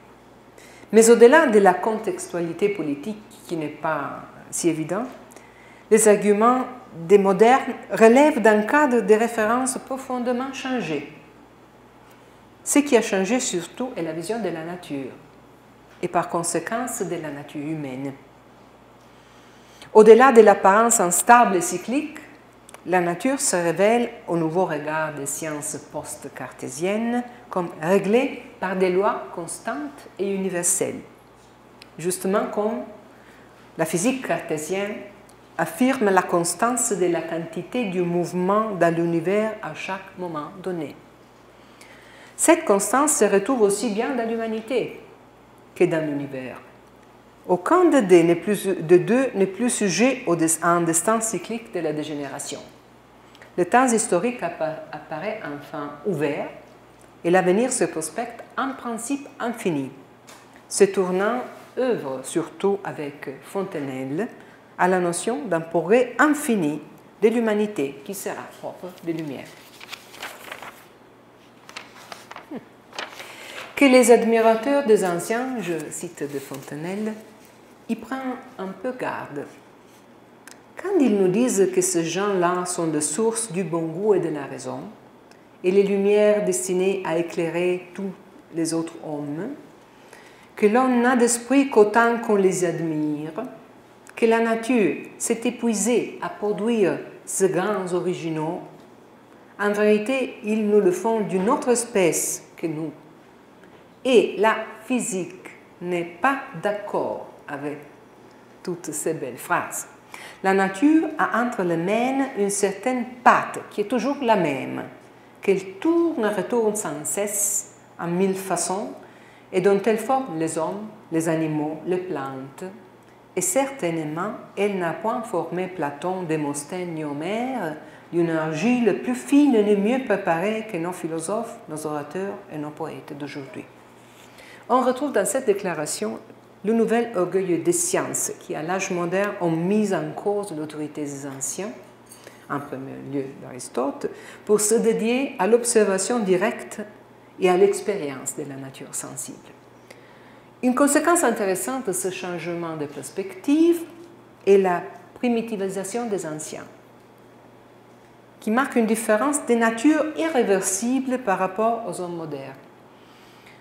Mais au-delà de la contextualité politique qui n'est pas si évident, les arguments des modernes relèvent d'un cadre de référence profondément changé. Ce qui a changé surtout est la vision de la nature et par conséquent de la nature humaine. Au-delà de l'apparence instable et cyclique, la nature se révèle au nouveau regard des sciences post-cartésiennes comme réglée par des lois constantes et universelles, justement comme la physique cartésienne affirme la constance de la quantité du mouvement dans l'univers à chaque moment donné. Cette constance se retrouve aussi bien dans l'humanité que dans l'univers. Aucun des deux n'est plus sujet à un destin cyclique de la dégénération. Le temps historique apparaît enfin ouvert et l'avenir se prospecte en principe infini. Ce tournant œuvre surtout avec Fontenelle à la notion d'un progrès infini de l'humanité qui sera propre de lumière. Que les admirateurs des anciens, je cite de Fontenelle, y prennent un peu garde. Quand ils nous disent que ces gens-là sont les sources du bon goût et de la raison, et les lumières destinées à éclairer tous les autres hommes, que l'on n'a d'esprit qu'autant qu'on les admire, que la nature s'est épuisée à produire ces grands originaux, en vérité, ils nous le font d'une autre espèce que nous. Et la physique n'est pas d'accord avec toutes ces belles phrases. La nature a entre les mains une certaine patte qui est toujours la même, qu'elle tourne et retourne sans cesse en mille façons et dont elle forme les hommes, les animaux, les plantes. Et certainement, elle n'a point formé Platon, Démosthène ni Homère d'une argile plus fine et mieux préparée que nos philosophes, nos orateurs et nos poètes d'aujourd'hui. On retrouve dans cette déclaration le nouvel orgueil des sciences qui, à l'âge moderne, ont mis en cause l'autorité des anciens, en premier lieu d'Aristote, pour se dédier à l'observation directe et à l'expérience de la nature sensible. Une conséquence intéressante de ce changement de perspective est la primitivisation des anciens, qui marque une différence de nature irréversible par rapport aux hommes modernes.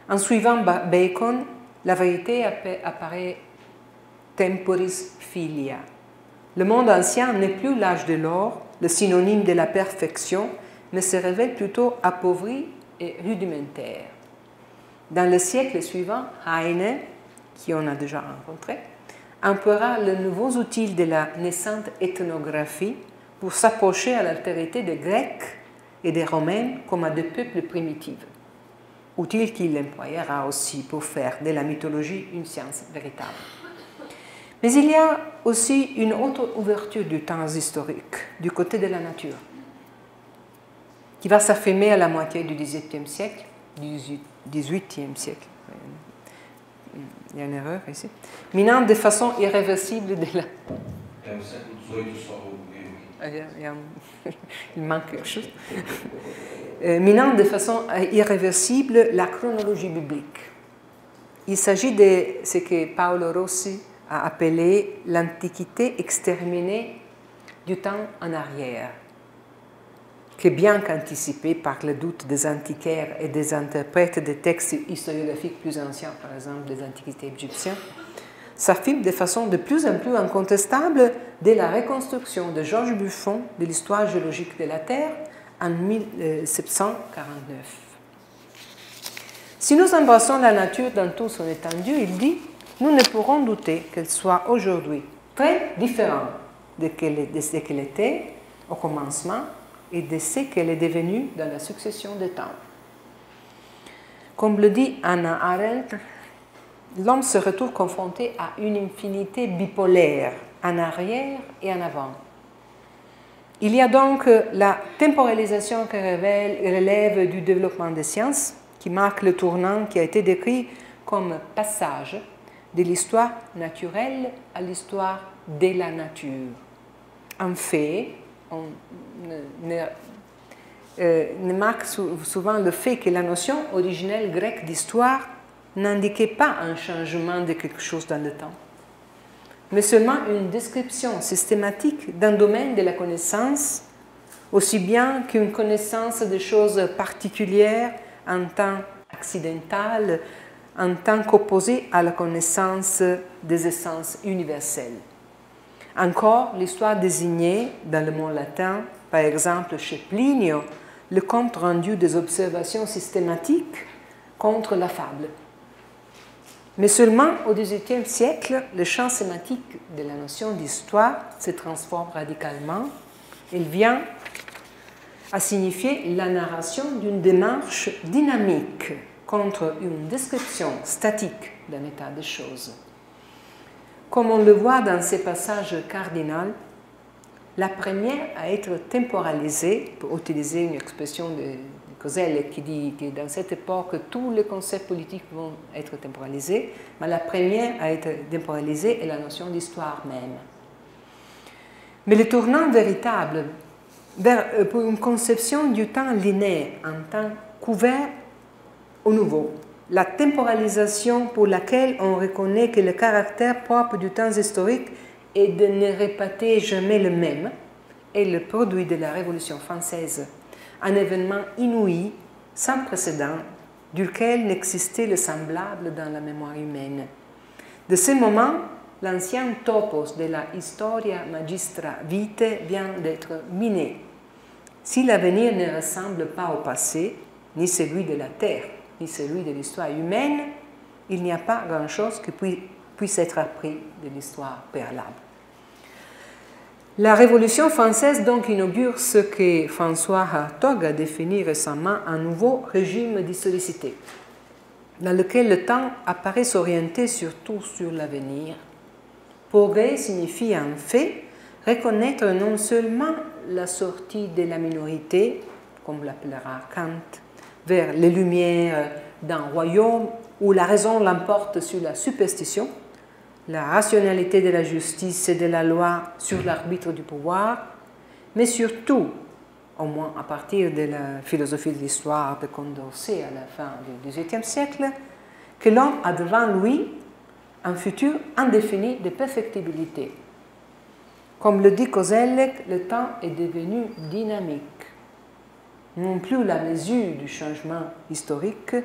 En suivant Bacon, la vérité apparaît temporis filia. Le monde ancien n'est plus l'âge de l'or, le synonyme de la perfection, mais se révèle plutôt appauvri et rudimentaire. Dans le siècle suivant, Heine, qui on a déjà rencontré, emploiera les nouveaux outils de la naissante ethnographie pour s'approcher à l'altérité des Grecs et des Romains comme à des peuples primitifs. Outils qu'il employera aussi pour faire de la mythologie une science véritable. Mais il y a aussi une autre ouverture du temps historique, du côté de la nature, qui va s'affirmer à la moitié du XVIIe siècle, XVIIIe siècle, il y a une erreur ici, minant de façon irréversible de la... Il manque quelque chose. Minant de façon irréversible la chronologie biblique. Il s'agit de ce que Paolo Rossi a appelé l'antiquité exterminée du temps en arrière, qui est bien qu'anticipée par le doute des antiquaires et des interprètes des textes historiographiques plus anciens, par exemple des antiquités égyptiennes, s'affirme de façon de plus en plus incontestable dès la reconstruction de Georges Buffon de l'histoire géologique de la Terre en 1749. Si nous embrassons la nature dans toute son étendue, il dit, nous ne pourrons douter qu'elle soit aujourd'hui très différente de ce qu'elle était au commencement et de ce qu'elle est devenue dans la succession des temps. Comme le dit Hannah Arendt, l'homme se retrouve confronté à une infinité bipolaire, en arrière et en avant. Il y a donc la temporalisation qui relève du développement des sciences, qui marque le tournant qui a été décrit comme passage de l'histoire naturelle à l'histoire de la nature. En fait, on marque souvent le fait que la notion originelle grecque d'histoire n'indiquait pas un changement de quelque chose dans le temps, mais seulement une description systématique d'un domaine de la connaissance, aussi bien qu'une connaissance de choses particulières en temps accidental, en tant qu'opposée à la connaissance des essences universelles. Encore, l'histoire désignait, dans le monde latin, par exemple chez Plinio, le compte rendu des observations systématiques contre la fable. Mais seulement au XVIIIe siècle, le champ sémantique de la notion d'histoire se transforme radicalement. Il vient à signifier la narration d'une démarche dynamique contre une description statique d'un état de choses. Comme on le voit dans ces passages cardinaux, la première à être temporalisée, pour utiliser une expression de Koselleck qui dit que dans cette époque, tous les concepts politiques vont être temporalisés, mais la première à être temporalisée est la notion d'histoire même. Mais le tournant véritable pour une conception du temps linéaire, un temps couvert au nouveau, la temporalisation pour laquelle on reconnaît que le caractère propre du temps historique est de ne répéter jamais le même, est le produit de la Révolution française, un événement inouï, sans précédent, duquel n'existait le semblable dans la mémoire humaine. De ce moment, l'ancien topos de la Historia Magistra Vitae vient d'être miné. Si l'avenir ne ressemble pas au passé, ni celui de la Terre, ni celui de l'histoire humaine, il n'y a pas grand-chose qui puisse être appris de l'histoire préalable. La Révolution française donc inaugure ce que François Hartog a défini récemment un nouveau régime d'historicité, dans lequel le temps apparaît s'orienter surtout sur l'avenir. Progrès signifie en fait reconnaître non seulement la sortie de la minorité, comme l'appellera Kant, vers les lumières d'un royaume où la raison l'emporte sur la superstition, la rationalité de la justice et de la loi sur l'arbitre du pouvoir, mais surtout, au moins à partir de la philosophie de l'histoire de Condorcet à la fin du XVIIIe siècle, que l'homme a devant lui un futur indéfini de perfectibilité. Comme le dit Koselleck, le temps est devenu dynamique. Non plus la mesure du changement historique,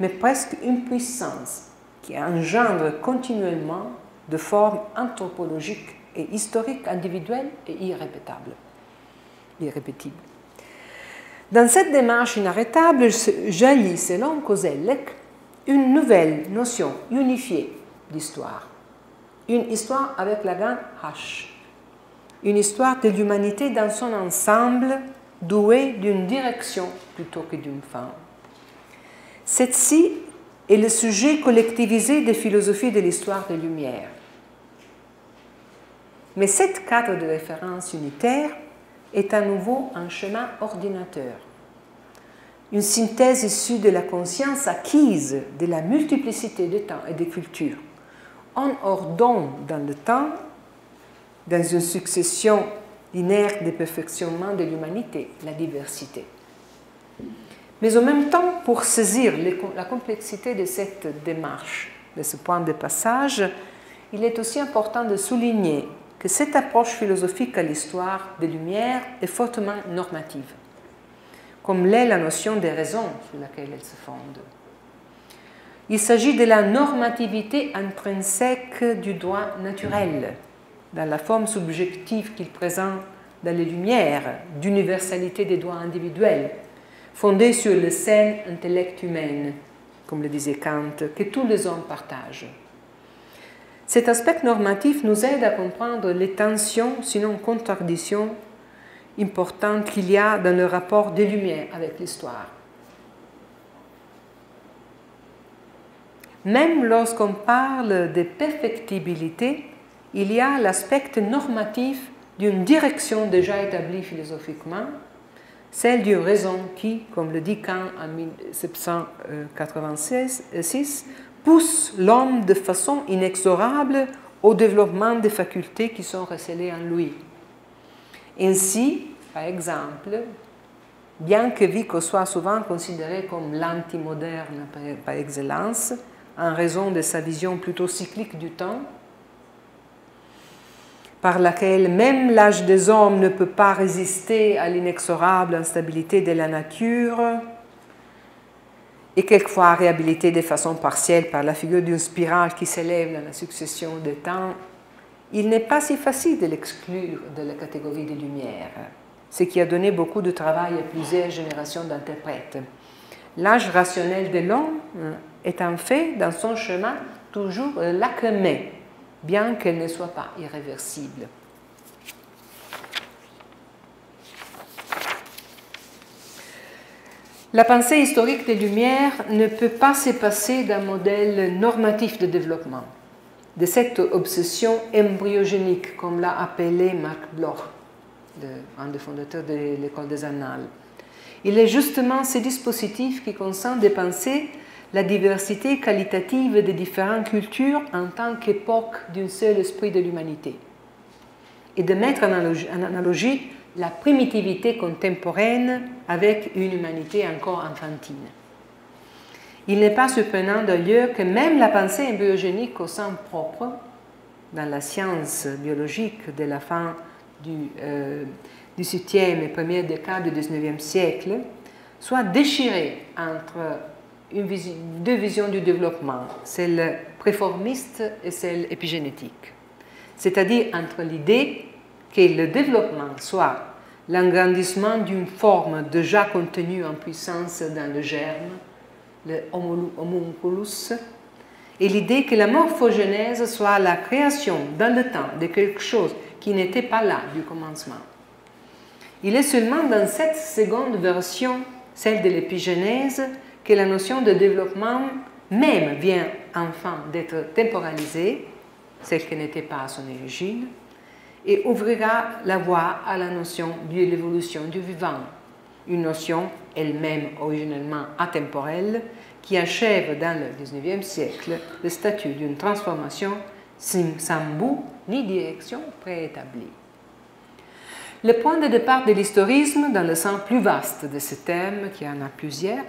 mais presque une puissance qui engendre continuellement de formes anthropologiques et historiques individuelles et irrépétibles. Dans cette démarche inarrêtable jaillit, selon Koselleck, une nouvelle notion unifiée d'histoire. Une histoire avec la grande H. Une histoire de l'humanité dans son ensemble, douée d'une direction plutôt que d'une fin. Cette-ci est le sujet collectivisé des philosophies de l'histoire des Lumières. Mais cette cadre de référence unitaire est à nouveau un schéma ordinateur, une synthèse issue de la conscience acquise de la multiplicité des temps et des cultures. On ordonne dans le temps, dans une succession linéaire de perfectionnement de l'humanité, la diversité. Mais en même temps, pour saisir la complexité de cette démarche, de ce point de passage, il est aussi important de souligner que cette approche philosophique à l'histoire des Lumières est fortement normative, comme l'est la notion des raisons sur laquelle elle se fonde. Il s'agit de la normativité intrinsèque du droit naturel, dans la forme subjective qu'il présente dans les Lumières, d'universalité des droits individuels, fondée sur le sain intellect humain, comme le disait Kant, que tous les hommes partagent. Cet aspect normatif nous aide à comprendre les tensions, sinon contradictions, importantes qu'il y a dans le rapport des Lumières avec l'histoire. Même lorsqu'on parle de perfectibilité, il y a l'aspect normatif d'une direction déjà établie philosophiquement, celle d'une raison qui, comme le dit Kant en 1786, pousse l'homme de façon inexorable au développement des facultés qui sont recélées en lui. Ainsi, par exemple, bien que Vico soit souvent considéré comme l'antimoderne par excellence, en raison de sa vision plutôt cyclique du temps, par laquelle même l'âge des hommes ne peut pas résister à l'inexorable instabilité de la nature, et quelquefois réhabilité de façon partielle par la figure d'une spirale qui s'élève dans la succession des temps, il n'est pas si facile de l'exclure de la catégorie des Lumières, ce qui a donné beaucoup de travail à plusieurs générations d'interprètes. L'âge rationnel de l'homme est en fait, dans son chemin, toujours lacrymé, bien qu'elle ne soit pas irréversible. La pensée historique des Lumières ne peut pas se passer d'un modèle normatif de développement, de cette obsession embryogénique, comme l'a appelé Marc Bloch, un des fondateurs de l'École des Annales. Il est justement ce dispositif qui consent de penser la diversité qualitative des différentes cultures en tant qu'époque d'un seul esprit de l'humanité et de mettre en analogie la primitivité contemporaine avec une humanité encore enfantine. Il n'est pas surprenant d'ailleurs que même la pensée embryogénique au sens propre, dans la science biologique de la fin du 17e et première décade du 19e siècle, soit déchirée entre deux visions du développement, celle préformiste et celle épigénétique. C'est-à-dire entre l'idée que le développement soit l'agrandissement d'une forme déjà contenue en puissance dans le germe, le homunculus, et l'idée que la morphogénèse soit la création dans le temps de quelque chose qui n'était pas là du commencement. Il est seulement dans cette seconde version, celle de l'épigénèse, que la notion de développement même vient enfin d'être temporalisée, celle qui n'était pas à son origine, et ouvrira la voie à la notion de l'évolution du vivant, une notion elle-même originellement atemporelle qui achève dans le XIXe siècle le statut d'une transformation sans bout ni direction préétablie. Le point de départ de l'historisme, dans le sens plus vaste de ce terme, qui en a plusieurs,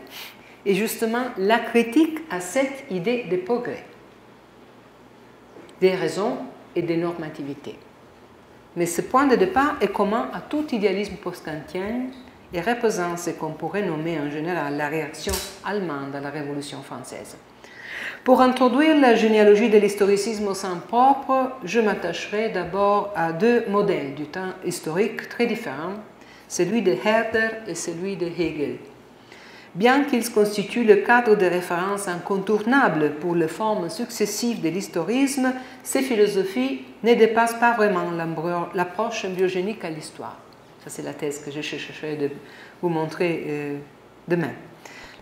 est justement la critique à cette idée de progrès, des raisons et des normativités. Mais ce point de départ est commun à tout idéalisme post-kantien et représente ce qu'on pourrait nommer en général la réaction allemande à la Révolution française. Pour introduire la généalogie de l'historicisme au sens propre, je m'attacherai d'abord à deux modèles du temps historique très différents, celui de Herder et celui de Hegel. Bien qu'ils constituent le cadre de référence incontournable pour les formes successives de l'historisme, ces philosophies ne dépassent pas vraiment l'approche embryogénique à l'histoire. Ça, c'est la thèse que je chercherai de vous montrer demain.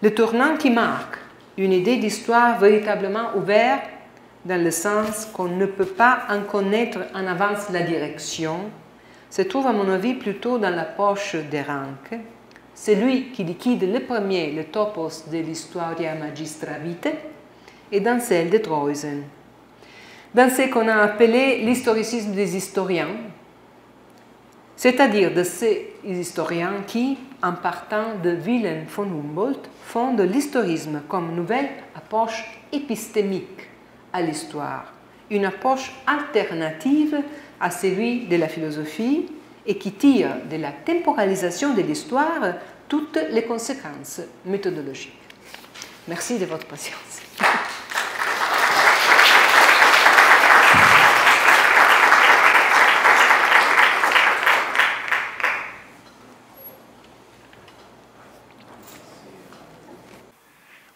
Le tournant qui marque une idée d'histoire véritablement ouverte dans le sens qu'on ne peut pas en connaître en avance la direction, se trouve à mon avis plutôt dans l'approche de Ranke, celui qui liquide le premier le topos de l'Historia Magistra Vitae, et dans celle de Droysen. Dans ce qu'on a appelé l'historicisme des historiens, c'est-à-dire de ces historiens qui, en partant de Wilhelm von Humboldt, fondent l'historisme comme nouvelle approche épistémique à l'histoire, une approche alternative à celui de la philosophie et qui tire de la temporalisation de l'histoire toutes les conséquences méthodologiques. Merci de votre patience.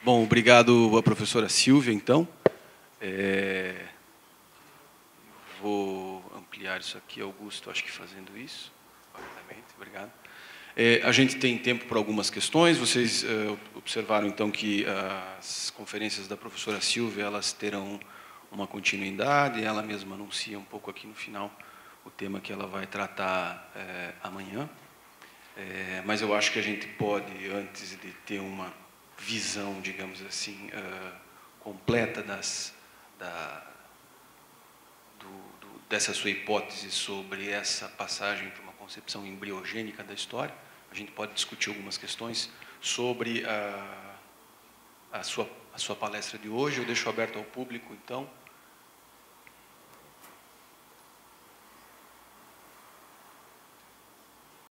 Bom, obrigado a professora Silvia, então. Vou ampliar isso aqui, Augusto, acho que fazendo isso. Rapidamente, obrigado. A gente tem tempo para algumas questões. Vocês observaram, então, que as conferências da professora Silvia, elas terão uma continuidade. Ela mesma anuncia um pouco aqui no final o tema que ela vai tratar amanhã. Mas eu acho que a gente pode, antes de ter uma visão, digamos assim, completa dessa sua hipótese sobre essa passagem para uma concepção embriogênica da história, a gente pode discutir algumas questões sobre a sua palestra de hoje. Eu deixo aberto ao público, então,